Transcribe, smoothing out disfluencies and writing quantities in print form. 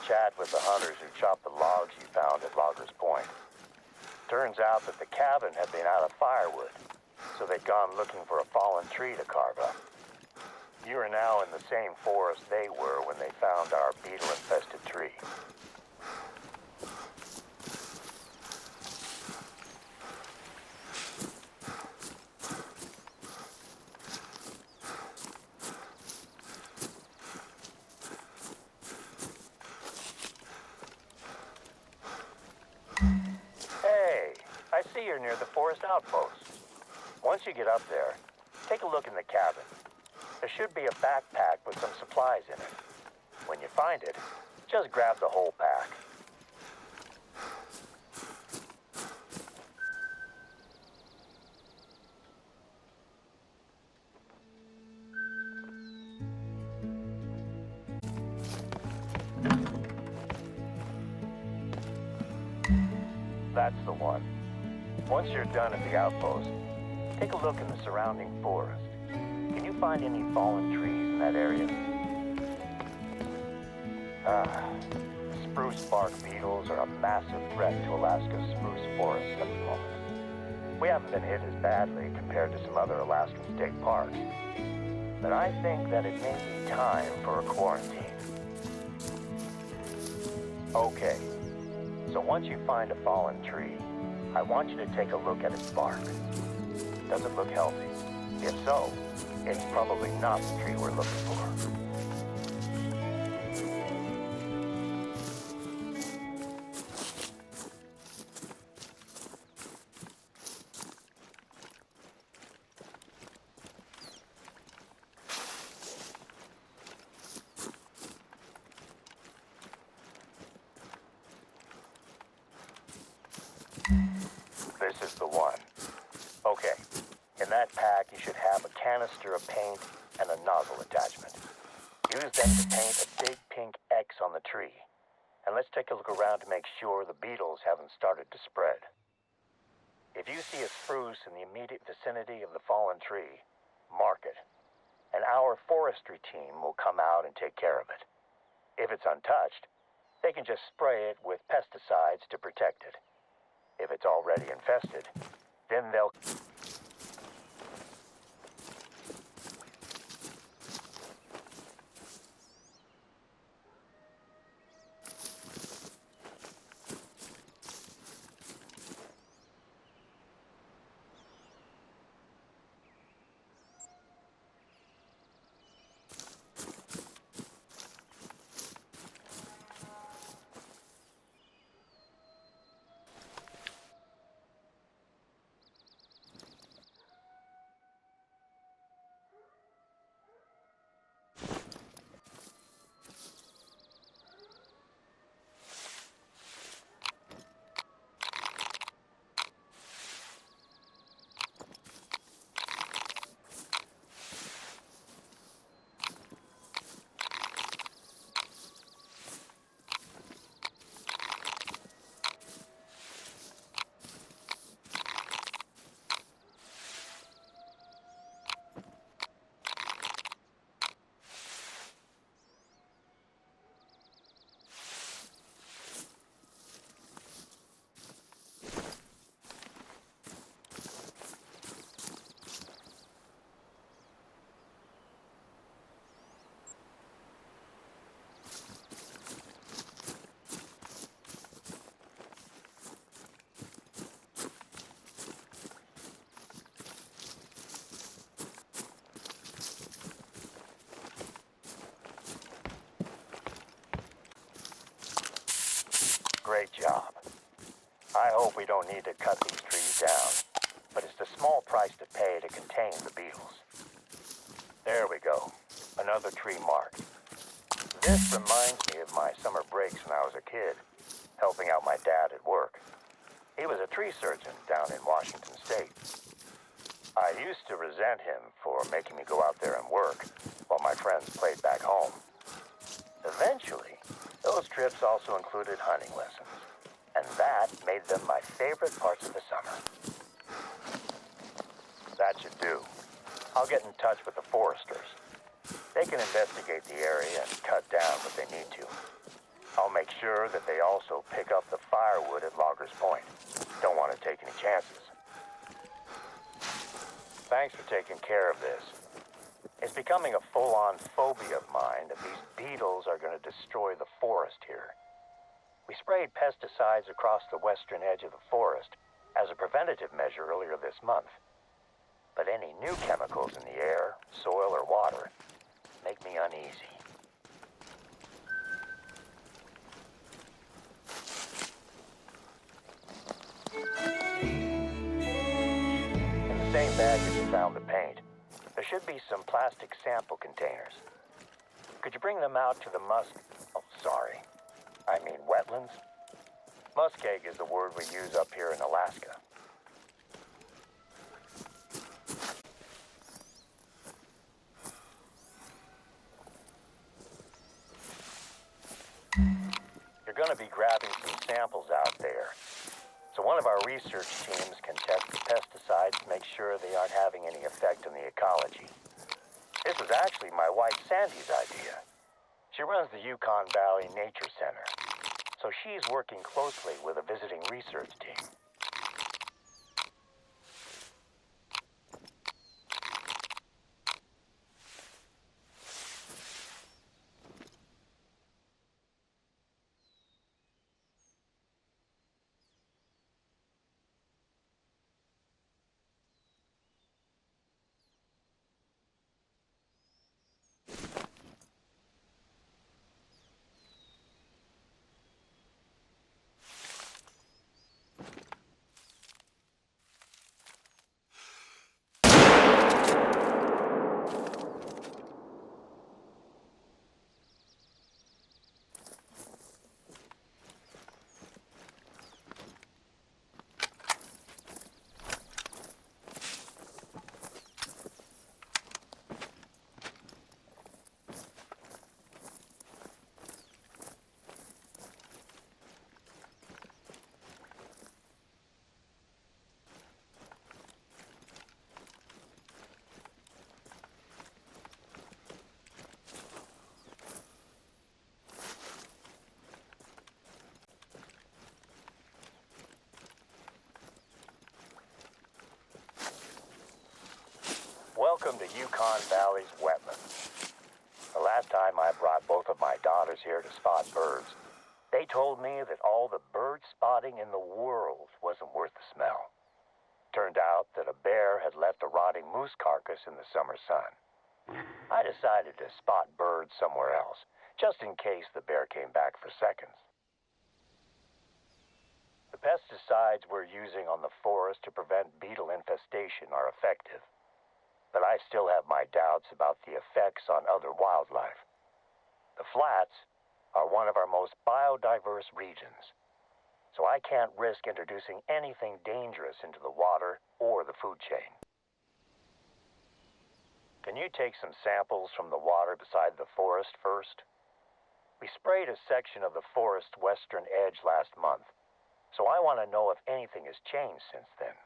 chat with the hunters who chopped the logs you found at Loggers Point. Turns out that the cabin had been out of firewood, so they'd gone looking for a fallen tree to carve up. You are now in the same forest they were when they found our beetle-infested tree. Hey, I see you're near the forest outpost. Once you get up there, take a look in the cabin. There should be a backpack with some supplies in it. When you find it, just grab the whole pack. That's the one. Once you're done at the outpost, take a look in the surrounding forest. Can you find any fallen trees in that area? Spruce bark beetles are a massive threat to Alaska's spruce forests at the moment. We haven't been hit as badly compared to some other Alaskan state parks, but I think that it may be time for a quarantine. Okay, so once you find a fallen tree, I want you to take a look at its bark. Does it look healthy? If so, it's probably not the tree we're looking for. This is the one. Okay, in that pack you should have a canister of paint and a nozzle attachment. Use them to paint a big pink X on the tree. And let's take a look around to make sure the beetles haven't started to spread. If you see a spruce in the immediate vicinity of the fallen tree, mark it. And our forestry team will come out and take care of it. If it's untouched, they can just spray it with pesticides to protect it. If it's already infested, then they'll... Great job. I hope we don't need to cut these trees down, but it's the small price to pay to contain the beetles. There we go. Another tree marked. This reminds me of my summer breaks when I was a kid, helping out my dad at work. He was a tree surgeon down in Washington State. I used to resent him for making me go out there and work while my friends played back home. Eventually, those trips also included hunting lessons, and that made them my favorite parts of the summer. That should do. I'll get in touch with the foresters. They can investigate the area and cut down what they need to. I'll make sure that they also pick up the firewood at Loggers Point. Don't want to take any chances. Thanks for taking care of this. It's becoming a full-on phobia of mine that these beetles are going to destroy the forest here. We sprayed pesticides across the western edge of the forest as a preventative measure earlier this month. But any new chemicals in the air, soil, or water make me uneasy. In the same bag as you found the paint, there should be some plastic sample containers. Could you bring them out to the wetlands? Muskeg is the word we use up here in Alaska. You're going to be grabbing some samples out there. So one of our research teams can test the pesticides to make sure they aren't having any effect on the ecology. This was actually my wife Sandy's idea. She runs the Yukon Valley Nature Center, so she's working closely with a visiting research team. Welcome to Yukon Valley's wetlands. The last time I brought both of my daughters here to spot birds, they told me that all the bird spotting in the world wasn't worth the smell. Turned out that a bear had left a rotting moose carcass in the summer sun. I decided to spot birds somewhere else, just in case the bear came back for seconds. The pesticides we're using on the forest to prevent beetle infestation are effective. But I still have my doubts about the effects on other wildlife. The flats are one of our most biodiverse regions, so I can't risk introducing anything dangerous into the water or the food chain. Can you take some samples from the water beside the forest first? We sprayed a section of the forest western edge last month, so I want to know if anything has changed since then.